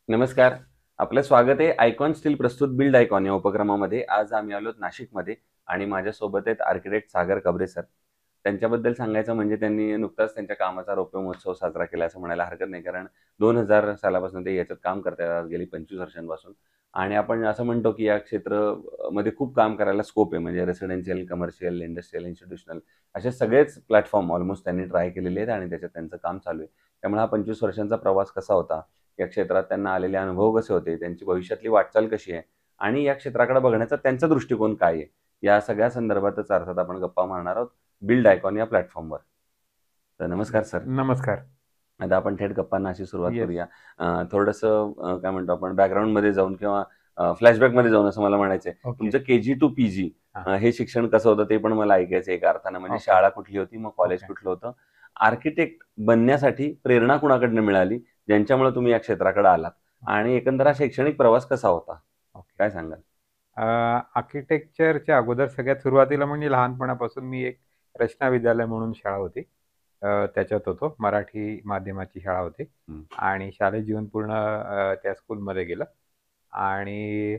नमस्कार. आपलं स्वागत आहे आयकॉन स्टील प्रस्तुत बिल्ड आयकॉन या उपक्रमामध्ये. आज आम्ही आलोत नाशिकमध्ये आणि माझ्यासोबत आहेत आर्किटेक्ट सागर कबरे सर. त्यांच्याबद्दल सांगायचं म्हणजे त्यांनी नुकताच त्यांच्या कामाचा रौप्य महोत्सव साजरा केला असं म्हणायला हरकत नाही. कारण 2000 सालापासून ते याच्यात काम करतायत, गेली 25 वर्षांपासून. आणि आपण असं म्हणतो की या मध्ये खूप काम करायला स्कोप आहे. म्हणजे रेसिडेन्शियल, कमर्शियल, इंडस्ट्रियल, इन्स्टिट्यूशनल असे सगळेच प्लॅटफॉर्म ऑलमोस्ट त्यांनी ट्राय केलेले आहेत आणि त्याच्यात त्यांचं काम चालू आहे. त्यामुळे हा 25 वर्षांचा प्रवास कसा होता, या क्षेत्रात त्यांना आलेले अनुभव कसे होते, त्यांची भविष्यातली वाटचाल कशी आहे आणि या क्षेत्राकडे बघण्याचा त्यांचा दृष्टिकोन काय आहे, या सगळ्या संदर्भातच अर्थात आपण गप्पा मारणार आहोत बिल्ड आयकॉन या प्लॅटफॉर्मवर. तर नमस्कार सर. नमस्कार. आता आपण थेट गप्पांना अशी सुरुवात येस. करूया. थोडंसं काय म्हणतो आपण बॅकग्राऊंडमध्ये जाऊन किंवा फ्लॅशबॅकमध्ये जाऊन असं मला म्हणायचं आहे. ओके. तुमचं केजी टू पीजी हां. हे शिक्षण कसं होतं ते पण मला ऐकायचं आहे एका अर्थानं. म्हणजे ओके. शाळा कुठली होती, मग कॉलेज ओके. कुठलं होतं? आर्किटेक्ट बनण्यासाठी प्रेरणा कुणाकडनं मिळाली, ज्यांच्यामुळे तुम्ही या क्षेत्राकडे आलात? आणि एकंदर हा शैक्षणिक प्रवास कसा होता? ओके. काय सांगाल? आर्किटेक्चरच्या अगोदर सगळ्यात सुरुवातीला म्हणजे लहानपणापासून मी एक रचना विद्यालय म्हणून शाळा होती. त्याच्यात होतो. मराठी माध्यमाची शाळा होती हं. आणि शालेय जीवन पूर्ण त्या स्कूलमध्ये गेलं आणि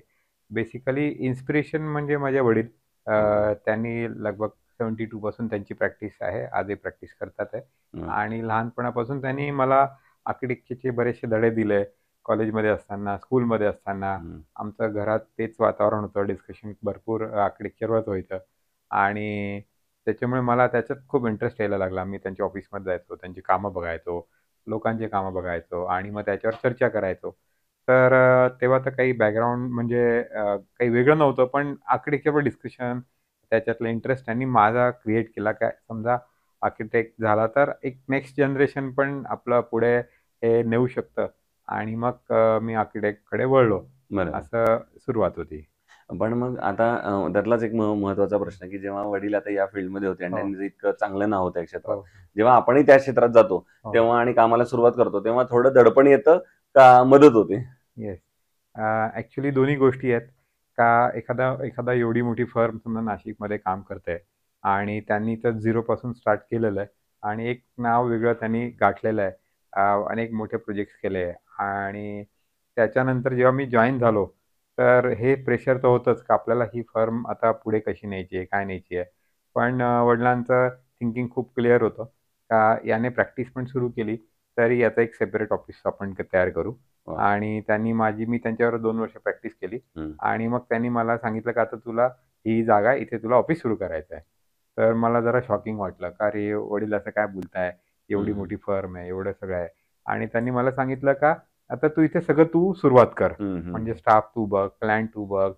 बेसिकली इन्स्पिरेशन म्हणजे माझे वडील. हं, त्यांनी लगभग 72 पासून त्यांची प्रॅक्टिस आहे. आजही प्रॅक्टिस करतात आहे हं, आणि लहानपणापासून त्यांनी मला आर्किटेक्चरचे बरेचसे धडे दिले. कॉलेजमध्ये असताना, स्कूलमध्ये असताना. हं. आमचं घरात तेच वातावरण होतं. डिस्कशन भरपूर आर्किटेक्चरवरच व्हायचं आणि त्याच्यामुळे मला त्याच्यात खूप इंटरेस्ट यायला लागला. मी त्यांच्या ऑफिसमध्ये जायचो, त्यांची कामं बघायचो, लोकांची कामं बघायचो आणि मग त्याच्यावर चर्चा करायचो. तर तेव्हा तर काही बॅकग्राऊंड म्हणजे काही वेगळं नव्हतं, पण आर्किटेक्चरवर डिस्कशन, त्याच्यातला इंटरेस्ट त्यांनी माझा क्रिएट केला. काय समजा आर्किटेक्ट झाला तर एक नेक्स्ट जनरेशन पण आपलं पुढे हे नेऊ शकतं आणि मग मी आर्किटेक्टकडे वळलो. बरोबर. असं सुरुवात होती. पण मग आता त्यातलाच एक महत्त्वाचा प्रश्न, की जेव्हा वडील आता या फील्डमध्ये होते आणि हो, त्यांचं इतकं चांगलं नाव होतं या क्षेत्रात. हो, जेव्हा आपणही त्या क्षेत्रात जातो, हो. तेव्हा आणि कामाला सुरुवात करतो, तेव्हा थोडं दडपण येतं का मदत होते? येस. दोन्ही गोष्टी आहेत. का एखादा एखादा एवढी मोठी फर्म समजा नाशिकमध्ये काम करतंय आणि त्यांनी तर झिरोपासून स्टार्ट केलेलं आहे आणि एक नाव वेगळं त्यांनी गाठलेलं आहे. अनेक मोठे प्रोजेक्ट्स केले आणि त्याच्यानंतर जेव्हा मी जॉइन झालो, तर हे प्रेशर तर होतंच का आपल्याला ही फर्म आता पुढे कशी न्यायची आहे, काय न्यायची आहे. पण वडिलांचं थिंकिंग खूप क्लिअर होतं, का याने प्रॅक्टिस पण सुरू केली, तरी याचं एक सेपरेट ऑफिस आपण तयार करू. वाह! आणि मी त्यांच्यावर 2 वर्ष प्रॅक्टिस केली हं, आणि मग त्यांनी मला सांगितलं, की "आता तुला ही जागा आहे, इथे तुला ऑफिस सुरू करायचं आहे." तर मला जरा शॉकिंग वाटलं, का "अरे, वडील असं काय बोलताय? एवढी हं, मोठी फर्म आहे, एवढं सगळं आहे." आणि त्यांनी मला सांगितलं, का "आता तू इथे सगळं तू सुरुवात कर. हं, हं, म्हणजे हं, स्टाफ तू बघ, क्लायंट तू बघ,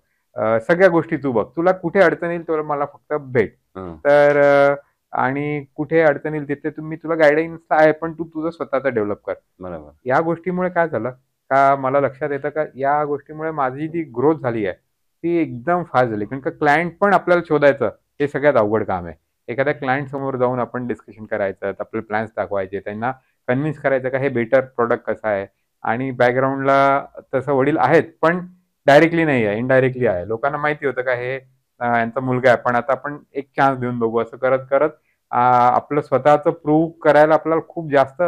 सगळ्या गोष्टी तू बघ. तुला कुठे अडचण येईल, तर मला फक्त भेट." हं. तर आणि कुठे अडचण येईल तिथे मी तुला गाईडन्स आहे, पण तू तुझं स्वतःचं डेव्हलप कर. बरोबर. या गोष्टीमुळे काय झालं, का मला लक्षात येतं का या गोष्टीमुळे माझी जी ग्रोथ झाली आहे, ती एकदम फास्ट झाली. कारण का क्लायंट पण आपल्याला शोधायचं हे सगळ्यात अवघड काम आहे. एखाद्या क्लायंट समोर जाऊन आपण डिस्कशन करायचं, आपले प्लॅन्स दाखवायचे, त्यांना कन्विन्स करायचं का हे बेटर प्रॉडक्ट कसं आहे आणि बॅकग्राऊंडला तसं वडील आहेत, पण डायरेक्टली नाही आहे, इनडायरेक्टली आहे. लोकांना माहिती होतं का हे यांचा मुलगा आहे, पण आता आपण एक चान्स देऊन बघू असं करत-करत आपलं स्वतःचं प्रूव्ह करायला आपल्याला खूप जास्त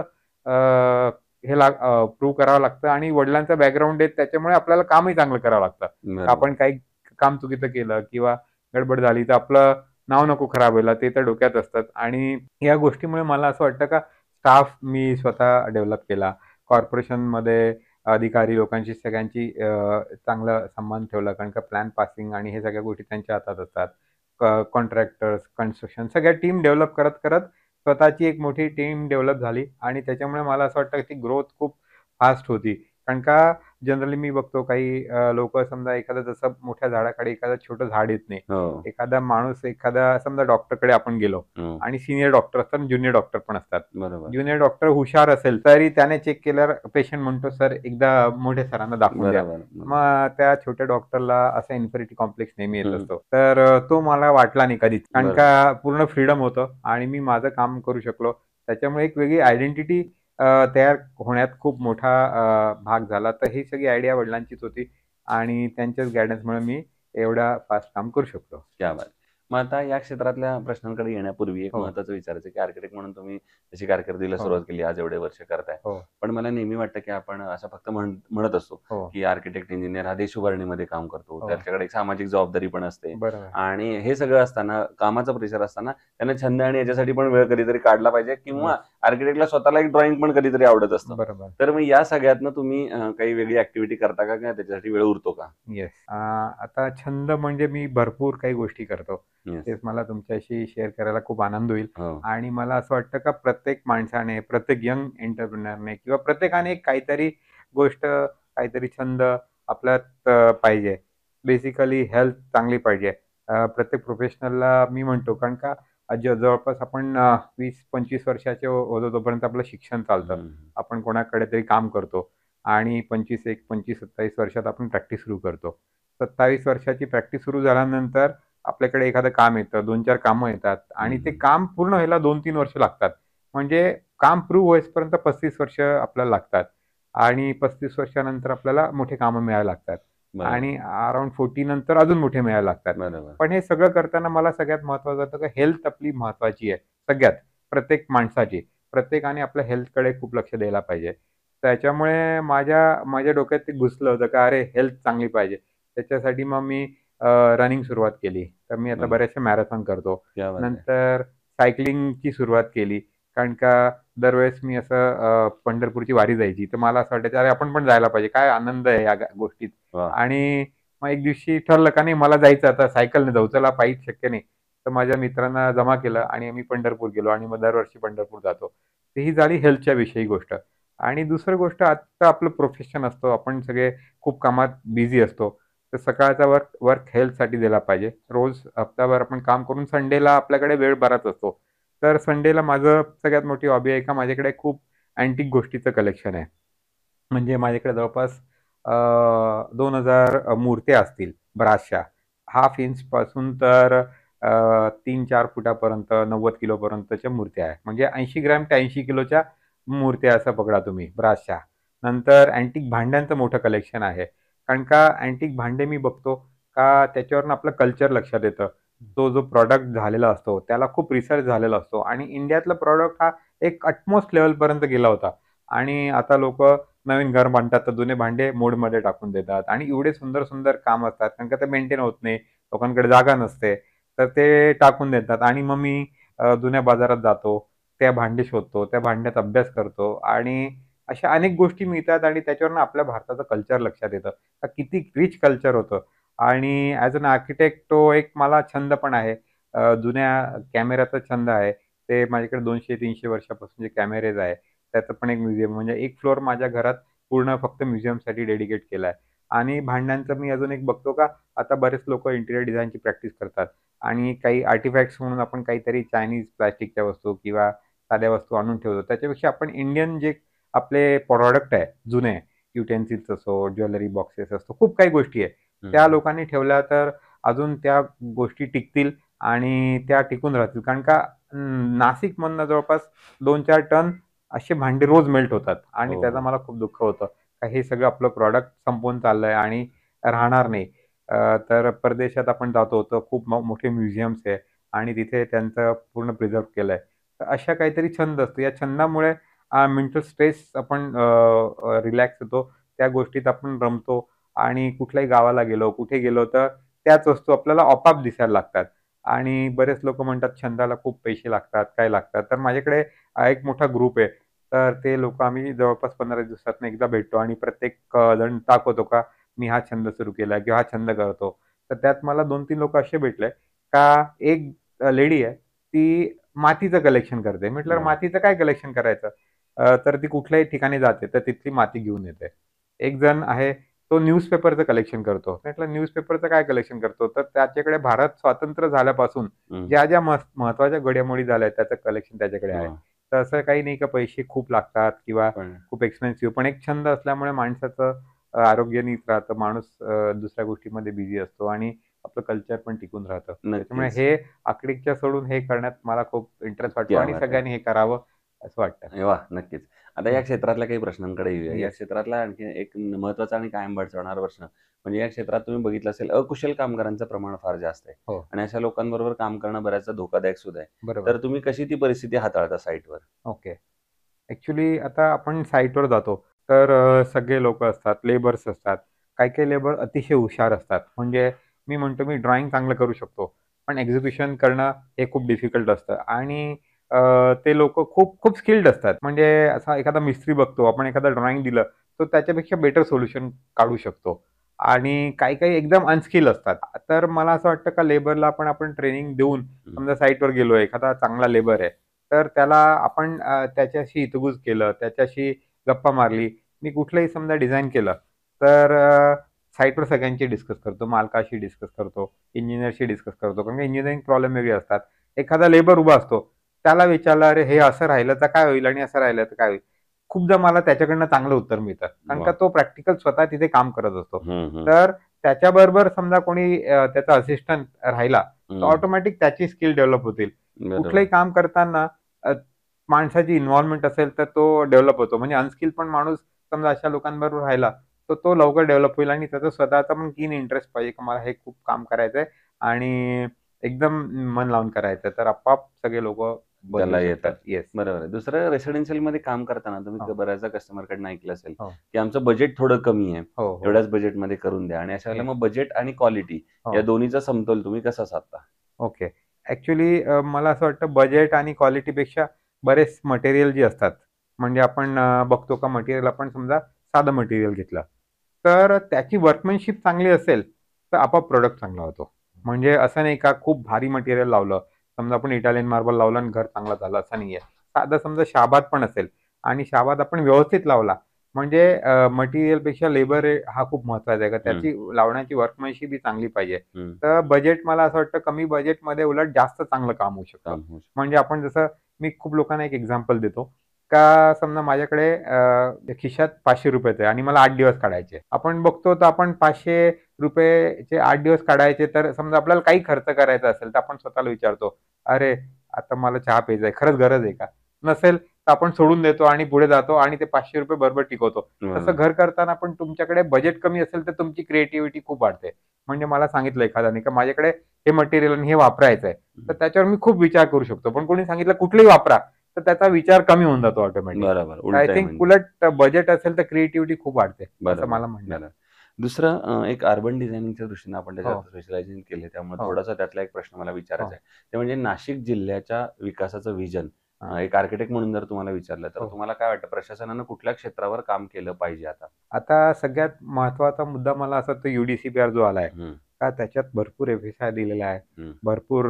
प्रूव्ह करावं लागतं आणि वडिलांचा बॅकग्राऊंड आहे त्याच्यामुळे आपल्याला कामही चांगलं करावं लागतं. बरोबर. आपण काही काम चुकीचं केलं किंवा गडबड झाली तर आपलं नाव नको खराब व्हायला ते तर डोक्यात असतात आणि या गोष्टीमुळे मला असं वाटतं का स्टाफ मी स्वतः डेव्हलप केला. कॉर्पोरेशनमध्ये अधिकारी लोकांशी सगळ्यांची चांगला संबंध ठेवला कारण का प्लॅन पासिंग आणि हे सगळ्या गोष्टी त्यांच्या हातात असतात. कॉन्ट्रॅक्टर्स, कन्स्ट्रक्शन सगळ्या टीम डेव्हलप करत-करत स्वतःची एक मोठी टीम डेव्हलप झाली आणि त्याच्यामुळे मला असं वाटतं की ग्रोथ खूप फास्ट होती. कारण का जनरली मी बघतो काही समजा एखादं जसं मोठ्या झाडाखाली एखादं छोटं झाड येत नाही. हो. एखादा माणूस एखादा समजा डॉक्टरकडे आपण गेलो हं. आणि सीनियर डॉक्टर असतात आणि ज्युनियर डॉक्टर पण असतात. बरोबर. ज्युनियर डॉक्टर हुशार असेल तरी त्याने चेक केल्यावर पेशंट म्हणतो, "सर एकदा मोठ्या सरांना दाखवून द्या." बरोबर, बरोबर. मग त्या छोट्या डॉक्टरला असा इन्फेरिटी कॉम्प्लेक्स नेहमी येत हं. असतो. तर तो मला वाटला नाही कधीच. कारण बरोबर. का पूर्ण फ्रीडम होतं आणि मी माझं काम करू शकलो. त्याच्यामुळे एक वेगळी आयडेंटिटी तयार होण्यात खूप मोठा भाग झाला. तर ही सगळी आयडिया वडिलांचीच होती आणि त्यांच्याच गाईडन्समुळे मी एवढा फास्ट काम करू शकलो. क्या बात! मग आता या क्षेत्रातल्या प्रश्नांकडे येण्यापूर्वी एक हो, महत्त्वाचं विचारायचं आहे, की आर्किटेक्ट म्हणून तुम्ही तशी कारकिर्दीला हो, सुरुवात केली, आज एवढे वर्ष करताय. हो, पण मला नेहमी वाटतं, की आपण असं फक्त म्हणत असतो, हो, की आर्किटेक्ट, इंजिनिअर हा देश उभारणीमध्ये काम करतो. हो. त्याच्याकडे एक सामाजिक जबाबदारी पण असते बरोबर. आणि हे सगळं असताना, कामाचं प्रेशर असताना त्यांना छंद आणि याच्यासाठी पण वेळ कधीतरी काढला पाहिजे किंवा येस. आर्किटेक्टला स्वतःला एक ड्रॉइंग पण कधीतरी आवडत असतं. बरोबर. तर मग या सगळ्यातनं तुम्ही काही वेगळी ॲक्टिव्हिटी करता का? किंवा त्याच्यासाठी वेळ उरतो का? येस. आता छंद म्हणजे मी भरपूर काही गोष्टी करतो. येस. तेच मला तुमच्याशी शेअर करायला खूप आनंद होईल हो. आणि मला असं वाटतं का प्रत्येक माणसाने, प्रत्येक यंग एंटरप्रेन्योरने किंवा प्रत्येकाने काहीतरी गोष्ट, काहीतरी छंद आपल्यात पाहिजे. बेसिकली हेल्थ चांगली पाहिजे. प्रत्येक प्रोफेशनलला मी म्हणतो कारण का जवळपास आपण 20-25 वर्षाचे होतो तोपर्यंत आपलं शिक्षण चालतं. हं. आपण कोणाकडे तरी काम करतो आणि 25-27 वर्षात आपण प्रॅक्टिस सुरू करतो. 27 वर्षाची प्रॅक्टिस सुरू झाल्यानंतर आपल्याकडे एखादं काम येतं, 2-4 कामं येतात आणि ते हं. काम पूर्ण व्हायला 2-3 वर्ष लागतात. म्हणजे काम प्रूव्ह होईपर्यंत 35 वर्ष आपल्याला लागतात आणि 35 वर्षानंतर आपल्याला मोठी कामं मिळायला लागतात बरोबर, आणि अराउंड 40 नंतर अजून मोठे मिळायला लागतात. बरोबर. पण हे सगळं करताना मला सगळ्यात महत्त्वाचं वाटतं की हेल्थ आपली महत्त्वाची आहे. सगळ्यात, प्रत्येक माणसाची. प्रत्येकाने आपल्या हेल्थकडे खूप लक्ष द्यायला पाहिजे. त्याच्यामुळे माझ्या माझ्या डोक्यात ते घुसलं होतं का अरे हेल्थ चांगली पाहिजे. त्याच्यासाठी मग मी रनिंग सुरुवात केली. तर मी आता बरोबर. बऱ्याचशा मॅरेथॉन करतो. क्या बात है! नंतर सायकलिंगची सुरुवात केली. कारण का दरवेळेस मी असं पंढरपूरची वारी जायची. तर मला असं वाटायचं, "अरे आपण पण जायला पाहिजे. काय आनंद आहे या गोष्टीत." वाह! आणि मग एक दिवशी ठरलं का नाही मला जायचं आता सायकलने जाऊ. चला पायीच शक्य नाही. तर माझ्या मित्रांना जमा केलं आणि आम्ही पंढरपूर गेलो आणि मग दरवर्षी पंढरपूर जातो. तर ही झाली हेल्थच्या विषयी गोष्ट. आणि दुसरी गोष्ट आत्ता आपलं प्रोफेशन असतो. आपण सगळे खूप कामात बिझी असतो. तर सकाळचा वर्क वर्क हेल्थसाठी दिला पाहिजे. रोज हप्ताभर आपण काम करून संडेला आपल्याकडे वेळ बराच असतो. तर संडेला माझं सगळ्यात मोठी हॉबी आहे का माझ्याकडे खूप अँटिक गोष्टीचं कलेक्शन आहे. म्हणजे माझ्याकडे जवळपास 2000 मूर्त्या असतील ब्रासच्या. हाल्फ इंचपासून तर 3-4 फुटापर्यंत 90 किलोपर्यंतच्या मूर्त्या आहेत. म्हणजे 80 ग्रॅम ते 80 किलोच्या मूर्त्या असं पकडा तुम्ही ब्रासच्या. नंतर अँटिक भांड्यांचं मोठं कलेक्शन आहे. कारण का अँटिक भांडे मी बघतो का त्याच्यावरून आपलं कल्चर लक्षात येतं. तो जो प्रॉडक्ट झालेला असतो त्याला खूप रिसर्च झालेला असतो आणि इंडियातला प्रॉडक्ट हा एक अटमोस्ट लेव्हलपर्यंत गेला होता आणि आता लोकं नवीन घर बांधतात तर जुने भांडे मोडमध्ये टाकून देतात आणि एवढे सुंदर सुंदर काम असतात कारण का ते मेंटेन होत नाही. लोकांकडे जागा नसते. तर ते टाकून देतात आणि मग मी जुन्या बाजारात जातो. त्या भांडी शोधतो. त्या भांड्यात अभ्यास करतो आणि अशा अनेक गोष्टी मिळतात आणि त्याच्यावरून आपल्या भारताचं कल्चर लक्षात येतं. का किती रिच कल्चर होतं आणि ॲज अन आर्किटेक्ट तो एक मला छंद पण आहे. जुन्या कॅमेऱ्याचा छंद आहे. ते माझ्याकडे 200-300 वर्षापासूनचे कॅमेरेज आहे. त्याचं पण एक म्युझियम म्हणजे एक फ्लोअर माझ्या घरात पूर्ण फक्त म्युझियमसाठी डेडिकेट केला आहे. आणि भांड्यांचं मी अजून एक बघतो का आता बरेच लोकं इंटिरियर डिझाइनची प्रॅक्टिस करतात आणि काही आर्टिफॅक्ट्स म्हणून आपण काहीतरी चायनीज प्लास्टिकच्या वस्तू किंवा साध्या वस्तू आणून ठेवतो. त्याच्यापेक्षा आपण इंडियन जे आपले प्रॉडक्ट आहे जुने युटेन्सिल्स असो, ज्वेलरी बॉक्सेस असतो, खूप काही गोष्टी आहेत. त्या हं. लोकांनी ठेवल्या तर अजून त्या गोष्टी टिकतील आणि त्या टिकून राहतील. कारण का नाशिकमधनं जवळपास 2-4 टन असे भांडे रोज मेल्ट होतात आणि हो, त्याचं हो. मला खूप दुःख होतं. का हे सगळं आपलं प्रॉडक्ट संपवून चाललंय आणि राहणार नाही. तर परदेशात आपण जातो तर खूप मोठे म्युझियम्स आहे आणि तिथे त्यांचं पूर्ण प्रिझर्व्ह केलंय. तर अशा काहीतरी छंद असतो. या छंदामुळे मेंटल स्ट्रेस आपण रिलॅक्स होतो. त्या गोष्टीत आपण रमतो आणि कुठल्याही गावाला गेलो, कुठे गेलो तर त्याच वस्तू आपल्याला आपोआप दिसायला लागतात. आणि बरेच लोकं म्हणतात छंदाला खूप पैसे लागतात, काय लागतात. तर माझ्याकडे एक मोठा ग्रुप आहे. तर ते लोकं आम्ही जवळपास 15 दिवसातनं एकदा भेटतो आणि प्रत्येक जण दाखवतो का मी हा छंद सुरू केलाय किंवा हा छंद करतो. तर त्यात मला 2-3 लोकं असे भेटले का एक लेडी आहे, ती मातीचं कलेक्शन करते. म्हटलं वाह! मातीचं काय कलेक्शन करायचं? तर ती कुठल्याही ठिकाणी जाते, तर तिथली माती घेऊन येते. एक जण आहे, तो न्यूजपेपरचं कलेक्शन करतो. म्हटलं न्यूजपेपरचं काय कलेक्शन करतो? तर त्याच्याकडे भारत स्वातंत्र्य झाल्यापासून हं. ज्या-ज्या महत्त्वाच्या घडामोडी झाल्या आहेत, त्याचं कलेक्शन त्याच्याकडे आहे. वाह! तर असं काही नाही का पैसे खूप लागतात किंवा पण खूप एक्सपेन्सिव्ह. पण एक छंद असल्यामुळे माणसाचं आरोग्य नीट राहतं. माणूस दुसऱ्या गोष्टीमध्ये बिझी असतो आणि आपलं कल्चर पण टिकून राहतं. त्याच्यामुळे नक्कीच. हे आर्किटेक्चर सोडून हे करण्यात मला खूप इंटरेस्ट वाटतो क्या आणि बात है! सगळ्यांनी हे करावं असं वाटतं. वाह! नक्कीच. आता या क्षेत्रातल्या काही प्रश्नांकडे येऊया. या येस. क्षेत्रातला आणखी एक महत्त्वाचा आणि कायम भेडसावणारा प्रश्न म्हणजे या क्षेत्रात तुम्ही बघितलं असेल अकुशल कामगारांचं प्रमाण फार जास्त आहे हो, आणि अशा लोकांबरोबर काम करणं बऱ्याचदा धोकादायक सुद्धा आहे. बरोबर. तर तुम्ही कशी ती परिस्थिती हाताळता साईटवर? ओके. ॲक्चुअली आता आपण साईटवर जातो, तर सगळे लोकं असतात, लेबर्स असतात. काही-काही लेबर अतिशय हुशार असतात. म्हणजे मी म्हणतो मी ड्रॉइंग चांगलं करू शकतो, पण एक्झिक्युशन करणं हे खूप डिफिकल्ट असतं आणि ते लोकं खूप खूप स्किल्ड असतात. म्हणजे असा एखादा मिस्त्री बघतो, आपण एखादं ड्रॉइंग दिलं, तो त्याच्यापेक्षा बेटर सोल्युशन काढू शकतो आणि काही-काही एकदम अनस्किल असतात. तर मला असं वाटतं का लेबरला पण आपण ट्रेनिंग देऊन हं. समजा साईटवर गेलोय, एखादा चांगला लेबर आहे, तर त्याला आपण त्याच्याशी हितगुज केलं, त्याच्याशी गप्पा मारली. मी कुठलंही समजा डिझाइन केलं, तर साइटवर सगळ्यांशी डिस्कस करतो. मालकाशी डिस्कस करतो, इंजिनिअरशी डिस्कस करतो. कारण की इंजिनिअरिंग प्रॉब्लेम वेगळे असतात. एखादा लेबर उभा असतो, त्याला विचारलं, "अरे, हे असं राहिलं तर काय होईल आणि असं राहिलं तर काय होईल?" खूपदा मला त्याच्याकडनं चांगलं उत्तर मिळतं. कारण का वाह! तो प्रॅक्टिकल स्वतः तिथे काम करत असतो. हं, हं. तर त्याच्याबरोबर समजा कोणी त्याचा असिस्टंट राहिला, तर हं. ऑटोमॅटिक त्याची स्किल डेव्हलप होतील. कुठलंही बरोबर. काम करताना अ, माणसाची इन्व्हॉल्वमेंट असेल तर तो डेव्हलप होतो. म्हणजे अनस्किल पण माणूस समजा अशा लोकांबरोबर राहिला, तर तो लवकर डेव्हलप होईल आणि त्याचा स्वतःचा पण कीन इंटरेस्ट पाहिजे, की मला हे खूप काम करायचंय आणि एकदम मन लावून करायचं. तर आपोआप सगळे लोकं बदलू त्याला शकतात. येतात. येस. बरोबर आहे. दुसरं रेसिडेन्शियलमध्ये काम करताना तुम्ही हो, बऱ्याचदा कस्टमरकडनं ऐकलं असेल, हो, की आमचं बजेट थोडं कमी आहे. हो, हो. एवढ्याच बजेटमध्ये करून द्या आणि अशा वेळेला येस. मग बजेट आणि क्वालिटी या हो. दोन्हीचा समतोल तुम्ही कसा साधता? ओके. ॲक्चुअली मला असं वाटतं बजेट आणि क्वालिटीपेक्षा बरेच मटेरियल जे असतात, म्हणजे आपण बघतो का मटेरियल आपण समजा साधं मटेरियल घेतलं, तर त्याची वर्कमनशिप चांगली असेल, तर आपोआप प्रॉडक्ट चांगला होतो. म्हणजे असं नाही का खूप भारी मटेरियल लावलं, समजा आपण इटालियन मार्बल लावलं आणि घर चांगलं झालं असं नाहीये. साधं समजा शाबात पण असेल आणि शाबात आपण व्यवस्थित लावला, म्हणजे मटेरियलपेक्षा लेबर हा खूप महत्त्वाचा आहे. का हं, त्याची लावण्याची वर्कमनशिप ही चांगली पाहिजे. हं. तर बजेट मला असं वाटतं कमी बजेटमध्ये उलट जास्त चांगलं काम होऊ शकतं. काम होऊ शकतं. म्हणजे आपण जसं मी खूप लोकांना एक एक्झाम्पल देतो, का समजा माझ्याकडे खिशात ₹500 आहे आणि मला 8 दिवस काढायचे. आपण बघतो तर आपण ₹500 चे 8 दिवस काढायचे तर समजा आपल्याला काही खर्च करायचा असेल, तर आपण स्वतःला विचारतो, "अरे, आता मला चहा प्यायचा आहे. खरंच गरज आहे का?" नसेल तर आपण सोडून देतो आणि पुढे जातो आणि ते ₹500 बरोबर टिकवतो. तसं बरोबर. घर करताना पण तुमच्याकडे बजेट कमी असेल, तर तुमची क्रिएटिव्हिटी खूप वाढते. म्हणजे मला सांगितलं एखाद्याने, की माझ्याकडे हे मटेरियल आणि हे वापरायचं आहे. तर हं. त्याच्यावर मी खूप विचार करू शकतो. पण कोणी सांगितलं कुठलंही वापरा, तर त्याचा विचार कमी होऊन जातो ऑटोमॅटिक. बरोबर. आय उलटं आहे थिंक म्हणजे. उलट बजेट असेल तर क्रिएटिव्हिटी खूप वाढते, असं बरोबर, मला म्हणणं आहे. बरोबर. दुसरं एक अर्बन डिझायनिंगच्या दृष्टीने आपण हो, त्याच्यात स्पेशलायझेशन केले त्यामुळे हो, थोडासा त्यातला एक प्रश्न मला विचारायचा हो. आहे. ते म्हणजे नाशिक जिल्ह्याच्या विकासाचं व्हिजन हां. एक आर्किटेक्ट म्हणून जर तुम्हाला विचारलं, तर हो. तुम्हाला काय वाटतं प्रशासनानं कुठल्या क्षेत्रावर काम केलं पाहिजे आता? आता सगळ्यात महत्त्वाचा मुद्दा मला असं वाटतं UDCPR जो आलाय, हं, का त्याच्यात भरपूर FSI दिलेला आहे. हं. भरपूर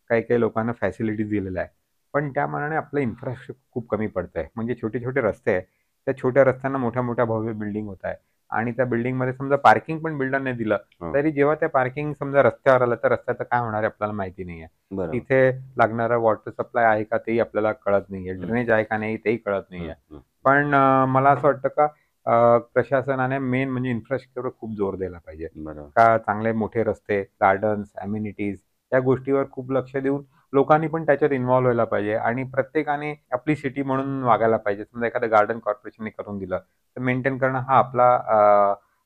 काही-काही लोकांना फॅसिलिटीज दिलेल्या आहे. पण त्या मानाने आपलं इन्फ्रास्ट्रक्चर खूप कमी पडतंय. म्हणजे छोटे-छोटे रस्ते आहेत. त्या छोट्या रस्त्यांना मोठ्या-मोठ्या भव्य बिल्डिंग होत आहे आणि त्या बिल्डिंगमध्ये समजा पार्किंग पण बिल्डरने दिलं, हो, तरी जेव्हा त्या पार्किंग समजा रस्त्यावर आलं, तर रस्त्याचं काय होणार आहे आपल्याला माहिती नाहीये. बरोबर. तिथे लागणारा वॉटर सप्लाय आहे का तेही आपल्याला कळत नाहीये. हं, ड्रेनेज आहे का नाही तेही कळत हं, नाहीये. हं. पण मला असं वाटतं का प्रशासनाने मेन म्हणजे इन्फ्रास्ट्रक्चरवर खूप जोर दिला पाहिजे. बरोबर. का चांगले मोठे रस्ते, गार्डन्स, अमेनिटीज या गोष्टीवर खूप लक्ष देऊन लोकांनी पण त्याच्यात इन्व्हॉल्व व्हायला पाहिजे आणि प्रत्येकाने आपली सिटी म्हणून वागायला पाहिजे. समजा एखादं गार्डन कॉर्पोरेशनने करून दिलं, तर मेंटेन करणं हा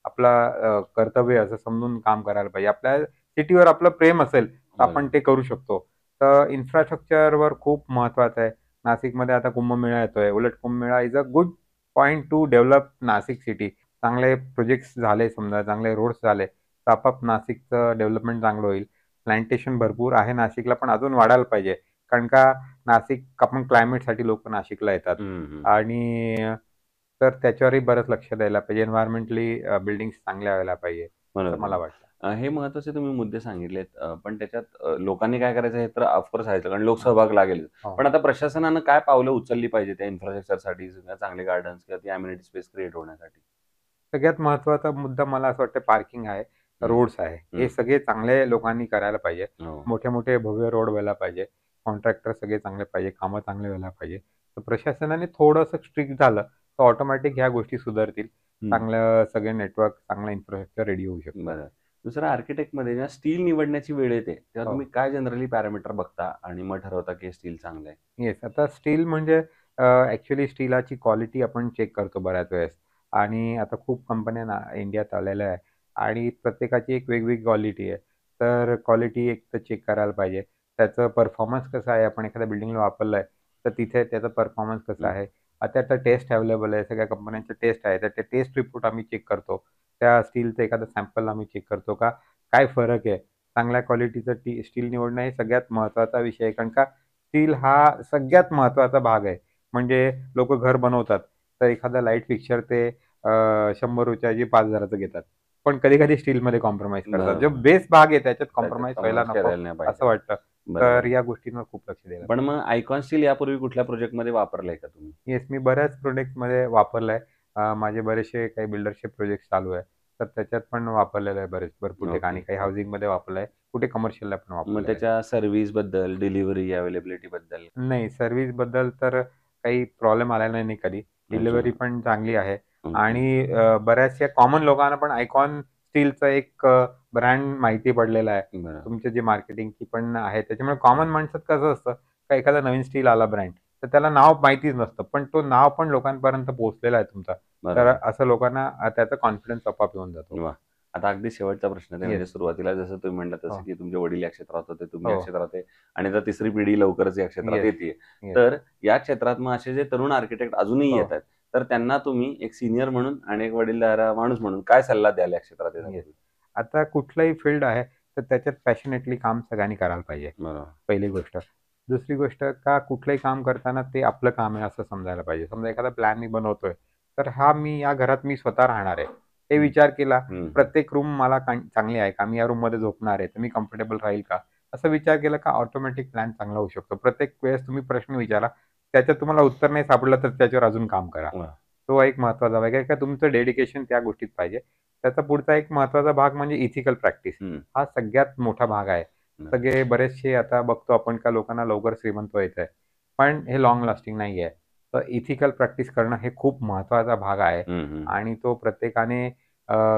आपला कर्तव्य आहे असं समजून काम करायला पाहिजे. आपल्या सिटीवर आपलं प्रेम असेल, तर आपण बरोबर. ते करू शकतो. तर इन्फ्रास्ट्रक्चरवर खूप महत्त्वाचं आहे. नाशिकमध्ये आता कुंभमेळा येतोय. उलट Kumbh Mela is a good point two develop Nashik city. चांगले प्रोजेक्ट्स झाले समजा, चांगले रोड्स झाले, तर आपोआप नाशिकचं डेव्हलपमेंट चांगलं होईल. प्लांटेशन भरपूर आहे नाशिकला, पण अजून वाढायला पाहिजे. कारण का नाशिक आपण क्लायमेटसाठी लोकं नाशिकला येतात हं, हं. आणि तर त्याच्यावरही बरंच लक्ष द्यायला पाहिजे. एन्व्हायर्नमेंटली बिल्डिंग्स चांगल्या व्हायला पाहिजे, असं बरोबर मला आहे. वाटतं. हे महत्त्वाचे तुम्ही मुद्दे सांगितलेत. पण त्याच्यात लोकांनी काय करायचं हे तर ऑफकोर्स आहेच कारण लोकसहभाग लागेल. हो. पण आता प्रशासनानं काय पावलं उचलली पाहिजे त्या इन्फ्रास्ट्रक्चरसाठी चांगले गार्डन्स किंवा ती अमेनिटी स्पेस क्रिएट होण्यासाठी? सगळ्यात महत्त्वाचा मुद्दा मला असं वाटतं पार्किंग आहे, हं, रोड्स आहे. हे हं. सगळे चांगले लोकांनी करायला पाहिजे. हो. मोठे-मोठे भव्य रोड व्हायला पाहिजे. कॉन्ट्रॅक्टर सगळे चांगले पाहिजे, कामं चांगले व्हायला पाहिजे. तर प्रशासनाने थोडंसं स्ट्रिक्ट झालं, तर ऑटोमॅटिक ह्या गोष्टी सुधारतील. हं. चांगलं सगळे नेटवर्क, चांगलं इन्फ्रास्ट्रक्चर रेडी होऊ शकतं. बरं. दुसरं आर्किटेक्टमध्ये जेव्हा स्टील निवडण्याची वेळ येते, तेव्हा हो. तुम्ही काय जनरली पॅरामीटर बघता आणि मग ठरवता की स्टील चांगलं आहे? येस. आता स्टील म्हणजे ॲक्च्युअली स्टीलाची क्वालिटी आपण चेक करतो बऱ्याच वेळेस आणि आता खूप कंपन्या इंडियात आलेल्या आहे आणि प्रत्येकाची एक वेगवेगळी क्वालिटी आहे. तर क्वालिटी एक तर चेक करायला पाहिजे. त्याचं परफॉर्मन्स कसं आहे, आपण एखाद्या बिल्डिंगला वापरलं आहे, तर तिथे त्याचा परफॉर्मन्स कसा हं. आहे. आता त्या टेस्ट अवेलेबल आहे. सगळ्या कंपन्यांच्या टेस्ट आहे. तर ते टेस्ट रिपोर्ट आम्ही चेक करतो. त्या स्टीलचं एखादं सॅम्पल आम्ही चेक करतो का काय फरक आहे. चांगल्या क्वालिटीचं स्टील निवडणं हे सगळ्यात महत्त्वाचा विषय आहे. कारण का स्टील हा सगळ्यात महत्त्वाचा भाग आहे. म्हणजे लोकं घर बनवतात, तर एखादा लाईट फिक्स्चर ते ₹100 ऐवजी 5,000चं घेतात. पण कधी-कधी स्टीलमध्ये कॉम्प्रोमाईज करतात. जो बरोबर. बेस भाग आहे त्याच्यात त्याच्यात कॉम्प्रोमाईज व्हायला कॉम्प्रोमाईज नको, करायला नाही पाहिजे. असं वाटतं. तर बरोबर. या गोष्टींवर खूप लक्ष द्यायला पण पाहिजे. मग आयकॉन स्टील यापूर्वी कुठल्या प्रोजेक्टमध्ये वापरलंय का तुम्ही? येस, मी बऱ्याच प्रोजेक्ट्समध्ये वापरलं माझे बरेचसे काही बिल्डरशिप प्रोजेक्ट्स चालू आहे. तर त्याच्यात पण वापरलेलं आहे भरपूर ठिकाणी. ओके. काही हाउसिंगमध्ये वापरलं आहे, कुठे कमर्शियलला पण मग वापरलेलं आहे. त्याच्या सर्व्हिसबद्दल, डिलिव्हरी अवेलेबिलिटीबद्दल? नाही, सर्व्हिसबद्दल तर काही प्रॉब्लेम आलेला नाही कधी. अच्छा. डिलिव्हरी पण चांगली आहे ओके. आणि बऱ्याचशा कॉमन लोकांना पण आयकॉन स्टीलचा एक ब्रँड माहिती पडलेला आहे. बरोबर. तुमची जी मार्केटिंगची पण आहे. त्याच्यामुळे कॉमन माणसात कसं असतं, का एखादा नवीन स्टील आला ब्रँड, तर त्याला नाव माहितीच नसतं. पण तो नाव पण लोकांपर्यंत पोहोचलेला आहे तुमचा. तर बरोबर. असं लोकांना त्याचा कॉन्फिडन्स आपोआप येऊन जातो. वाह! आता अगदी शेवटचा प्रश्न आहे म्हणजे येस. सुरुवातीला जसं तुम्ही म्हणालात तसं हो, की तुमचे वडील या क्षेत्रात होते, तुम्ही या हो. क्षेत्रात आहे आणि आता तिसरी पिढी लवकरच या क्षेत्रात येस, येतीये. येस. तर या क्षेत्रात मग असे जे तरुण आर्किटेक्ट अजूनही हो, येत आहेत, तर त्यांना तुम्ही एक सीनियर म्हणून आणि एक वडीलधारा माणूस म्हणून काय सल्ला द्याल या क्षेत्रात येस. येण्यापूर्वी? आता कुठलंही फील्ड आहे, तर त्याच्यात पॅशनेटली काम सगळ्यांनी करायला पाहिजे. बरोबर. पहिली गोष्ट. दुसरी गोष्ट का कुठलंही काम करताना ते आपलं काम आहे असं समजायला पाहिजे. समजा एखादा प्लॅन मी बनवतोय, तर हा मी या घरात मी स्वतः राहणार आहे. हे हं. विचार केला. हं. प्रत्येक रूम मला चांगली आहे का? मी या रूममध्ये झोपणार आहे, तर मी कम्फर्टेबल राहील का? असा विचार केला का ऑटोमॅटिक प्लॅन चांगला होऊ शकतो. प्रत्येक वेळेस तुम्ही प्रश्न विचारा. त्याच्यात तुम्हाला उत्तर नाही सापडलं, तर त्याच्यावर अजून काम करा. वाह! तो एक महत्त्वाचा भाग आहे का तुमचं डेडिकेशन त्या गोष्टीत पाहिजे. त्याचा पुढचा एक महत्त्वाचा भाग म्हणजे इथिकल प्रॅक्टिस. हं. हा सगळ्यात मोठा भाग आहे. बरं. सगळे बरेचसे आता बघतो आपण का लोकांना लवकर श्रीमंत व्हायचं आहे. पण हे लाँग लास्टिंग नाही आहे. तर इथिकल प्रॅक्टिस करणं हे खूप महत्त्वाचा भाग आहे हं, हं. आणि तो प्रत्येकाने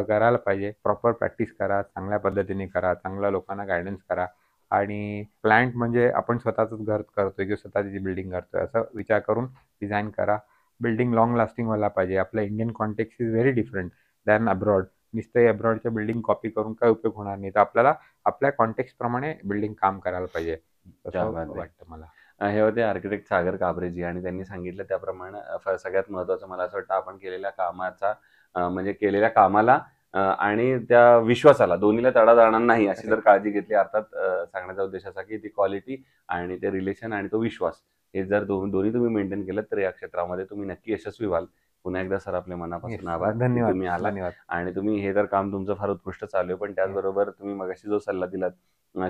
करायला पाहिजे. प्रॉपर प्रॅक्टिस करा, चांगल्या पद्धतीने करा, चांगल्या लोकांना गाईडन्स करा आणि प्लॅन्ट म्हणजे आपण स्वतःचंच घर करतोय किंवा स्वतःची बिल्डिंग करतोय असा विचार करून डिझाइन करा. बिल्डिंग लाँग लास्टिंग व्हायला पाहिजे. आपलं Indian context is very different than abroad. नुसतं अब्रॉडच्या बिल्डिंग कॉपी करून काही उपयोग होणार नाही. तर आपल्याला आपल्या कॉन्टेक्स्टप्रमाणे बिल्डिंग काम करायला पाहिजे. क्या असं बात है! वाटतं मला. हे होते आर्किटेक्ट सागर काबरेजी आणि त्यांनी सांगितलं त्याप्रमाणे सगळ्यात महत्त्वाचं मला असं वाटतं आपण केलेल्या कामाचा म्हणजे केलेल्या कामाला आणि त्या विश्वासाला दोन्हीला तडा जाणार नाही अशी जर करेक्ट. काळजी घेतली अर्थात सांगण्याचा उद्देश असा की ती क्वालिटी आणि ते रिलेशन आणि तो विश्वास हे जर दोन्ही तुम्ही मेंटेन केलं तर या क्षेत्रामध्ये तुम्ही नक्की यशस्वी व्हाल. पुन्हा एकदा सर आपले येस. मनापासून आभार की धन्यवाद, तुम्ही आलात धन्यवाद. आणि तुम्ही हे तर काम तुमचं फार उत्कृष्ट चालू आहे. पण येस. त्याचबरोबर तुम्ही मगाशी जो सल्ला दिलात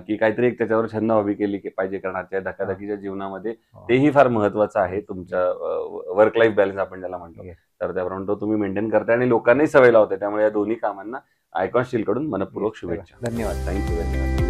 की काहीतरी एक त्याच्यावर छंद हॉबी केली पाहिजे कारण आजच्या हां. धकाधकीच्या जीवनामध्ये हो. तेही फार महत्त्वाचं आहे येस, तुमच्या येस, वर्क लाईफ बॅलन्स आपण ज्याला म्हणतो. येस, तर त्याप्रमाणे तो तुम्ही मेंटेन करताय आणि लोकांनाही सवय लावताय. त्यामुळे या दोन्ही कामांना आयकॉन स्टीलकडून येस. मनःपूर्वक चला शुभेच्छा. धन्यवाद. Thank you. धन्यवाद.